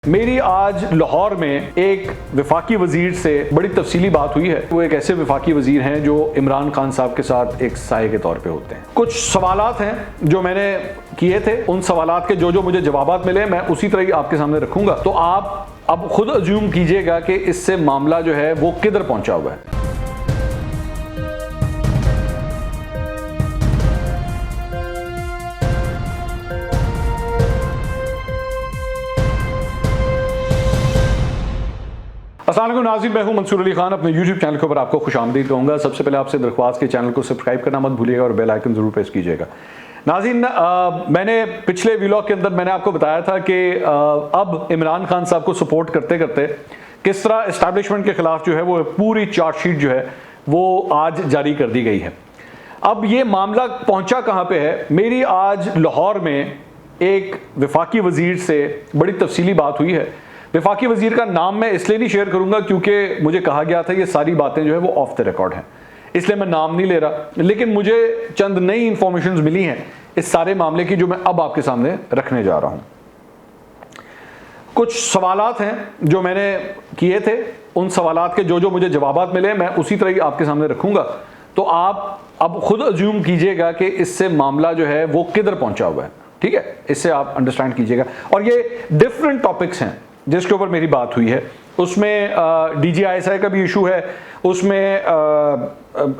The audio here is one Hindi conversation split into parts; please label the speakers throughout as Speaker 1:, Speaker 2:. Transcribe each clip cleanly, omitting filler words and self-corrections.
Speaker 1: मेरी आज लाहौर में एक वफाकी वजीर से बड़ी तफसीली बात हुई है। वो एक ऐसे वफाकी वजीर हैं जो इमरान खान साहब के साथ एक साये के तौर पे होते हैं। कुछ सवालात हैं जो मैंने किए थे, उन सवालात के जो मुझे जवाबात मिले मैं उसी तरह ही आपके सामने रखूंगा। तो आप अब खुद अज्यूम कीजिएगा कि इससे मामला जो है वो किधर पहुंचा हुआ है। अस्सलाम वालेकुम नाज़रीन, मैं हूं मंसूर अली खान। अपने YouTube चैनल के ऊपर आपको खुशामदीद कहूँगा। सबसे पहले आपसे दरख्वास्त के चैनल को सब्सक्राइब करना मत भूलिएगा और बेल आइकन ज़रूर प्रेस कीजिएगा। नाज़रीन, मैंने पिछले व्लॉग के अंदर मैंने आपको बताया था कि अब इमरान खान साहब को सपोर्ट करते करते किस तरह इस्टेब्लिशमेंट के खिलाफ जो है वो पूरी चार्जशीट जो है वो आज जारी कर दी गई है। अब ये मामला पहुँचा कहाँ पर है। मेरी आज लाहौर में एक वफाकी वजीर से बड़ी तफसीली बात हुई है। वफाकी वजीर का नाम मैं इसलिए नहीं शेयर करूंगा क्योंकि मुझे कहा गया था ये सारी बातें जो है वो ऑफ द रिकॉर्ड हैं, इसलिए मैं नाम नहीं ले रहा। लेकिन मुझे चंद नई इंफॉर्मेशन मिली हैं इस सारे मामले की जो मैं अब आपके सामने रखने जा रहा हूं। कुछ सवालात हैं जो मैंने किए थे, उन सवालात के जो मुझे जवाबात मिले मैं उसी तरह ही आपके सामने रखूंगा। तो आप अब खुद अज्यूम कीजिएगा कि इससे मामला जो है वो किधर पहुंचा हुआ है। ठीक है, इससे आप अंडरस्टैंड कीजिएगा। और ये डिफरेंट टॉपिक्स हैं जिसके ऊपर मेरी बात हुई है। उसमें DGISI का भी इशू है, उसमें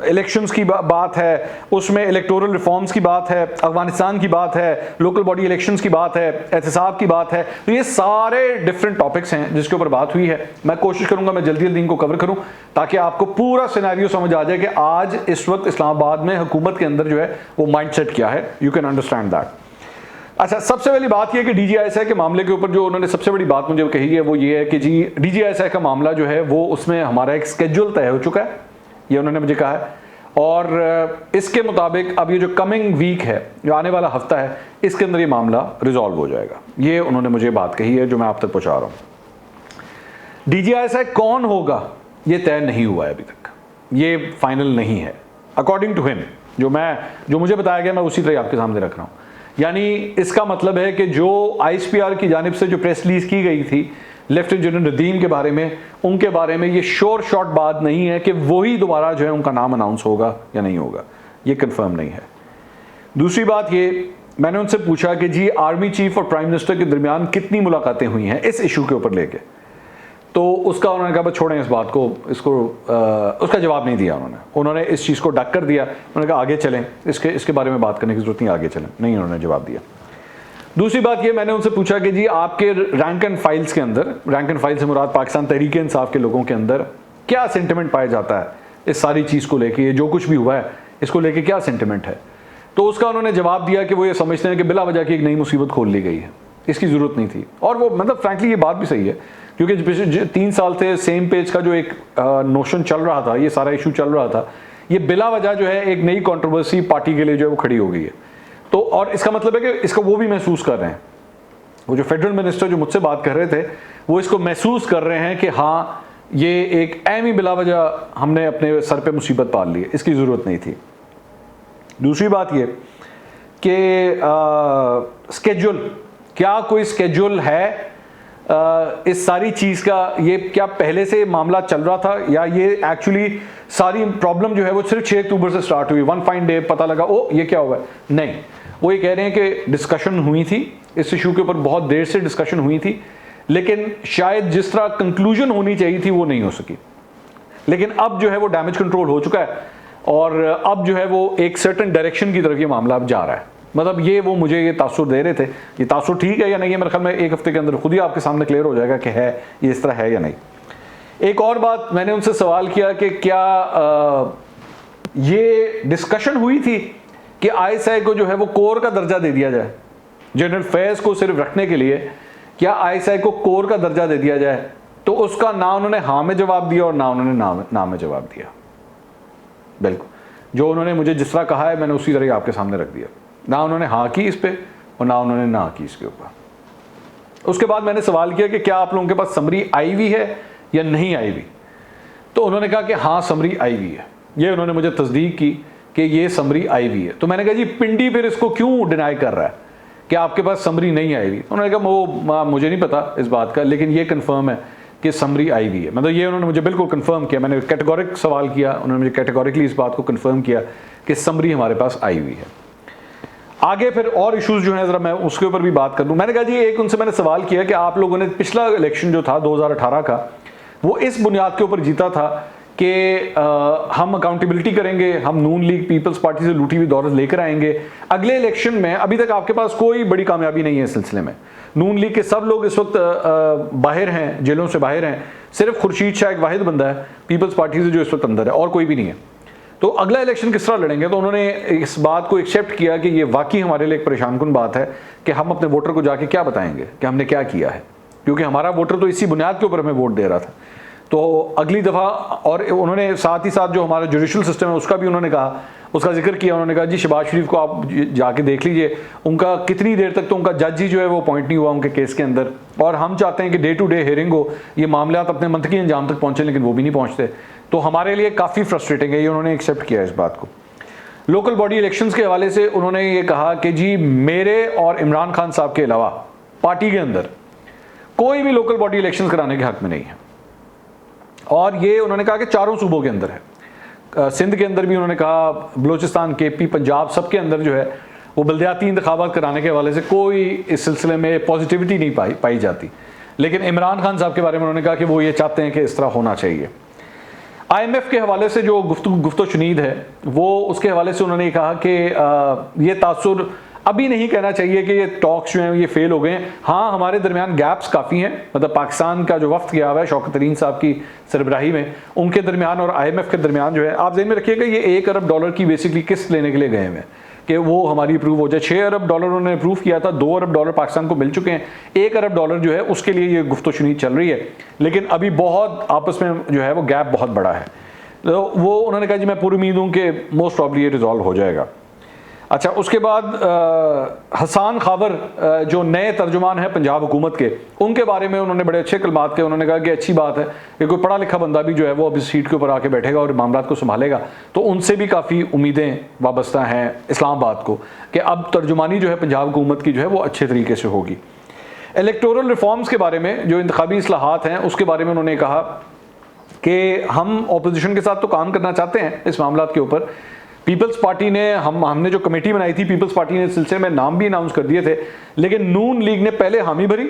Speaker 1: इलेक्शंस की बात है, उसमें इलेक्टोरल रिफॉर्म्स की बात है, अफगानिस्तान की बात है, लोकल बॉडी इलेक्शंस की बात है, एहतसाब की बात है। तो ये सारे डिफरेंट टॉपिक्स हैं जिसके ऊपर बात हुई है। मैं कोशिश करूंगा मैं जल्दी जल्दी इनको कवर करूं ताकि आपको पूरा सिनेरियो समझ आ जाए कि आज इस वक्त इस्लामाबाद में हुकूमत के अंदर जो है वो माइंडसेट क्या है। You can understand that. अच्छा, सबसे पहली बात यह कि DGISI के मामले के ऊपर जो उन्होंने सबसे बड़ी बात मुझे कही है वो ये है कि जी DGISI का मामला जो है वो उसमें हमारा एक स्केड्यूल तय हो चुका है, ये उन्होंने मुझे कहा है। और इसके मुताबिक अब ये जो कमिंग वीक है, जो आने वाला हफ्ता है, इसके अंदर ये मामला रिजॉल्व हो जाएगा। ये उन्होंने मुझे बात कही है जो मैं आप तक पहुँचा रहा हूँ। DGISI कौन होगा ये तय नहीं हुआ है अभी तक, ये फाइनल नहीं है अकॉर्डिंग टू हिम। जो मुझे बताया गया मैं उसी तरह आपके सामने रख रहा हूँ। यानी इसका मतलब है कि जो ISPR की जानिब से जो प्रेस रिलीज की गई थी लेफ्टिनेंट जनरल नदीम के बारे में, उनके बारे में ये श्योर शॉट बात नहीं है कि वही दोबारा जो है उनका नाम अनाउंस होगा या नहीं होगा, ये कंफर्म नहीं है। दूसरी बात ये, मैंने उनसे पूछा कि जी आर्मी चीफ और प्राइम मिनिस्टर के दरमियान कितनी मुलाकातें हुई हैं इस इशू के ऊपर लेके, तो उसका उन्होंने कहा बस छोड़ें इस बात को, उसका जवाब नहीं दिया उन्होंने इस चीज़ को डक कर दिया। उन्होंने कहा आगे चलें, इसके बारे में बात करने की जरूरत नहीं, आगे चलें, नहीं उन्होंने जवाब दिया। दूसरी बात ये, मैंने उनसे पूछा कि जी आपके रैंक एंड फाइल्स के अंदर, रैंक एंड फाइल से मुराद पाकिस्तान तहरीक इंसाफ के लोगों के अंदर क्या सेंटिमेंट पाया जाता है इस सारी चीज़ को लेके, ये जो कुछ भी हुआ है इसको लेके क्या सेंटिमेंट है। तो उसका उन्होंने जवाब दिया कि वो ये समझते हैं कि बिला वजह की एक नई मुसीबत खोल ली गई है, इसकी ज़रूरत नहीं थी। और वो मतलब फ्रैंकली ये बात भी सही है क्योंकि पिछले 3 साल से सेम पेज का जो एक नोशन चल रहा था, ये सारा इशू चल रहा था, ये बिला वजह जो है एक नई कंट्रोवर्सी पार्टी के लिए जो है वो खड़ी हो गई है। तो और इसका मतलब है कि इसको वो भी महसूस कर रहे हैं, वो जो फेडरल मिनिस्टर जो मुझसे बात कर रहे थे वो इसको महसूस कर रहे हैं कि हाँ ये एक अहम ही बिला वजह हमने अपने सर पे मुसीबत पाल ली है, इसकी ज़रूरत नहीं थी। दूसरी बात ये कि स्केड्यूल, क्या कोई स्केड्यूल है इस सारी चीज़ का, ये क्या पहले से मामला चल रहा था या ये एक्चुअली सारी प्रॉब्लम जो है वो सिर्फ 6 अक्टूबर से स्टार्ट हुई, वन फाइन डे पता लगा ओ ये क्या हुआ है। नहीं, वो ये कह रहे हैं कि डिस्कशन हुई थी इस इशू के ऊपर, बहुत देर से डिस्कशन हुई थी, लेकिन शायद जिस तरह कंक्लूजन होनी चाहिए थी वो नहीं हो सकी। लेकिन अब जो है वो डैमेज कंट्रोल हो चुका है और अब जो है वो एक सर्टेन डायरेक्शन की तरफ ये मामला अब जा रहा है। मतलब ये वो मुझे ये तासुर दे रहे थे, ये तासुर ठीक है या नहीं है मेरे ख्याल में एक हफ्ते के अंदर खुद ही आपके सामने क्लियर हो जाएगा कि है ये इस तरह है या नहीं। एक और बात, मैंने उनसे सवाल किया कि क्या ये डिस्कशन हुई थी कि ISI को जो है वो कोर का दर्जा दे दिया जाए, जनरल फैज को सिर्फ रखने के लिए क्या ISI को कोर का दर्जा दे दिया जाए। तो उसका ना उन्होंने हाँ में जवाब दिया और ना उन्होंने ना में जवाब दिया। बिल्कुल जो उन्होंने मुझे जिस तरह कहा है मैंने उसी तरह आपके सामने रख दिया, ना उन्होंने हाँ की इस पे और ना उन्होंने ना की इसके ऊपर। उसके बाद मैंने सवाल किया कि क्या आप लोगों के पास समरी आई हुई है या नहीं आई हुई, तो उन्होंने कहा कि हाँ समरी आई हुई है। ये उन्होंने मुझे तस्दीक की कि ये समरी आई हुई है। तो मैंने कहा जी पिंडी फिर इसको क्यों डिनाई कर रहा है कि आपके पास समरी नहीं आएगी। उन्होंने कहा वो मुझे नहीं पता इस बात का, लेकिन ये कन्फर्म है कि समरी आई हुई है। मतलब ये उन्होंने मुझे बिल्कुल कंफर्म किया, मैंने कैटेगोरिक सवाल किया, उन्होंने मुझे कैटेगोरिकली इस बात को कंफर्म किया कि समरी हमारे पास आई हुई है। आगे फिर और इश्यूज जो हैं ज़रा मैं उसके ऊपर भी बात कर दूं। मैंने कहा जी एक उनसे मैंने सवाल किया कि आप लोगों ने पिछला इलेक्शन जो था 2018 का, वो इस बुनियाद के ऊपर जीता था कि हम अकाउंटेबिलिटी करेंगे, हम नून लीग पीपल्स पार्टी से लूटी हुई दौलत लेकर आएंगे। अगले इलेक्शन में अभी तक आपके पास कोई बड़ी कामयाबी नहीं है इस सिलसिले में। नून लीग के सब लोग इस वक्त बाहर हैं, जेलों से बाहर हैं, सिर्फ खुर्शीद शाह एक वाहिद बंदा है पीपल्स पार्टी से जो इस वक्त अंदर है, और कोई भी नहीं है। तो अगला इलेक्शन किस तरह लड़ेंगे? तो उन्होंने इस बात को एक्सेप्ट किया कि ये वाकई हमारे लिए एक परेशानकुन बात है कि हम अपने वोटर को जाके क्या बताएंगे कि हमने क्या किया है, क्योंकि हमारा वोटर तो इसी बुनियाद के ऊपर हमें वोट दे रहा था। तो अगली दफ़ा, और उन्होंने साथ ही साथ जो हमारा जुडिशल सिस्टम है उसका भी उन्होंने कहा, उसका जिक्र किया। उन्होंने कहा जी शहबाज शरीफ को आप जाके देख लीजिए, उनका कितनी देर तक तो उनका जज ही जो है वो अपॉइंट नहीं हुआ उनके केस के अंदर, और हम चाहते हैं कि डे टू डे हियरिंग हो, ये मामला अपने मंतकी अंजाम तक पहुँचे, लेकिन वो भी नहीं पहुँचते। तो हमारे लिए काफ़ी फ्रस्ट्रेटिंग है, ये उन्होंने एक्सेप्ट किया इस बात को। लोकल बॉडी इलेक्शंस के हवाले से उन्होंने ये कहा कि जी मेरे और इमरान खान साहब के अलावा पार्टी के अंदर कोई भी लोकल बॉडी इलेक्शंस कराने के हक में नहीं है, और ये उन्होंने कहा कि चारों सूबों के अंदर है। सिंध के अंदर भी उन्होंने कहा, बलूचिस्तान, केपी, पंजाब, सब के अंदर जो है वो बल्दियाती इंतखाबात कराने के हवाले से कोई इस सिलसिले में पॉजिटिविटी नहीं पाई जाती। लेकिन इमरान खान साहब के बारे में उन्होंने कहा कि वो ये चाहते हैं कि इस तरह होना चाहिए। IMF के हवाले से जो गुफ्तो शुनीद है वो, उसके हवाले से उन्होंने कहा कि ये तासुर अभी नहीं कहना चाहिए कि ये टॉक्स जो हैं ये फेल हो गए हैं। हाँ, हमारे दरमियान गैप्स काफ़ी हैं, मतलब पाकिस्तान का जो वफ्द गया हुआ है शौकत तरीन साहब की सरबराही में, उनके दरमियान और IMF के दरमियान जो है, आप ज़हन में रखिएगा ये $1 अरब की बेसिकली किस्त लेने के लिए गए हुए हैं कि वो हमारी अप्रूव हो जाए। $6 अरब उन्होंने अप्रूव किया था, $2 अरब पाकिस्तान को मिल चुके हैं, $1 अरब जो है उसके लिए ये गुफ्तगू चल रही है, लेकिन अभी बहुत आपस में जो है वो गैप बहुत बड़ा है। तो वो उन्होंने कहा जी मैं पूरी उम्मीद हूँ कि मोस्ट प्रॉब्ली ये रिजॉल्व हो जाएगा। अच्छा, उसके बाद हसान खावर जो नए तर्जुमान हैं पंजाब हुकूमत के, उनके बारे में उन्होंने बड़े अच्छे कलमात के। उन्होंने कहा कि अच्छी बात है कि कोई पढ़ा लिखा बंदा भी जो है वो अब इस सीट के ऊपर आके बैठेगा और मामला को संभालेगा, तो उनसे भी काफ़ी उम्मीदें वाबस्ता हैं इस्लामाबाद को कि अब तर्जुमानी जो है पंजाब हुकूमत की जो है वो अच्छे तरीके से होगी। इलेक्टोरल रिफॉर्म्स के बारे में, जो इंतखाबी इस्लाहात हैं, उसके बारे में उन्होंने कहा कि हम अपोजिशन के साथ तो काम करना चाहते हैं इस मामला के ऊपर। पीपल्स पार्टी ने हमने जो कमेटी बनाई थी, पीपल्स पार्टी ने इस सिलसिले में नाम भी अनाउंस कर दिए थे, लेकिन नून लीग ने पहले हामी भरी,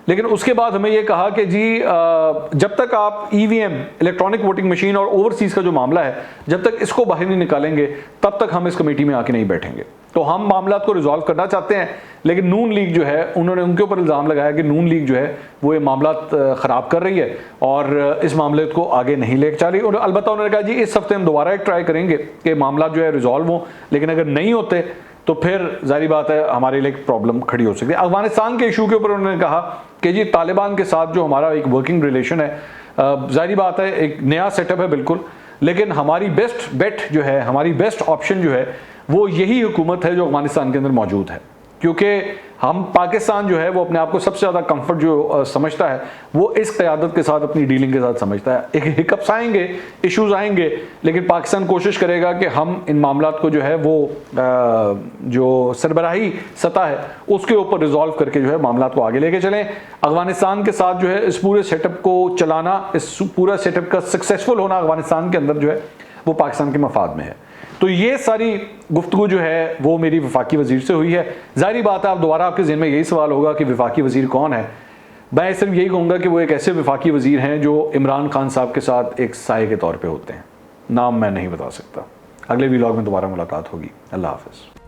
Speaker 1: लेकिन उसके बाद हमें यह कहा कि जी जब तक आप EVM इलेक्ट्रॉनिक वोटिंग मशीन और ओवरसीज़ का जो मामला है, जब तक इसको बाहर नहीं निकालेंगे तब तक हम इस कमेटी में आके नहीं बैठेंगे। तो हम मामला को रिजॉल्व करना चाहते हैं, लेकिन नून लीग जो है, उन्होंने उनके ऊपर इल्ज़ाम लगाया कि नून लीग जो है वो ये मामला ख़राब कर रही है और इस मामले को आगे नहीं लेकर चल रही। और अलबत्ता उन्होंने कहा जी इस हफ्ते हम दोबारा एक ट्राई करेंगे कि मामला जो है रिजॉल्व हो, लेकिन अगर नहीं होते तो फिर जाहिर बात है हमारे लिए एक प्रॉब्लम खड़ी हो सकती है। अफगानिस्तान के इशू के ऊपर उन्होंने कहा कि जी तालिबान के साथ जो हमारा एक वर्किंग रिलेशन है, जाहिर बात है एक नया सेटअप है बिल्कुल, लेकिन हमारी बेस्ट बेट जो है, हमारी बेस्ट ऑप्शन जो है वो यही हुकूमत है जो अफगानिस्तान के अंदर मौजूद है, क्योंकि हम पाकिस्तान जो है वो अपने आप को सबसे ज़्यादा कंफर्ट जो समझता है वो इस क़यादत के साथ, अपनी डीलिंग के साथ समझता है। एक हिकअप्स आएंगे, इश्यूज़ आएंगे, लेकिन पाकिस्तान कोशिश करेगा कि हम इन मामलात को जो है वो जो सरबराही सतह है उसके ऊपर रिजॉल्व करके जो है मामलात को आगे लेके चलें। अफगानिस्तान के साथ जो है इस पूरे सेटअप को चलाना, इस पूरा सेटअप का सक्सेसफुल होना अफगानिस्तान के अंदर जो है वो पाकिस्तान के मफाद में है। तो ये सारी गुफ्तगू जो है वो मेरी वफाकी वज़ीर से हुई है। ज़ाहिर बात है आप दोबारा आपके ज़हन में यही सवाल होगा कि वफाकी वज़ीर कौन है। मैं सिर्फ यही कहूँगा कि वो एक ऐसे वफाकी वज़ीर हैं जो इमरान खान साहब के साथ एक साये के तौर पे होते हैं। नाम मैं नहीं बता सकता। अगले व्लॉग में दोबारा मुलाकात होगी। अल्लाह हाफ़िज़।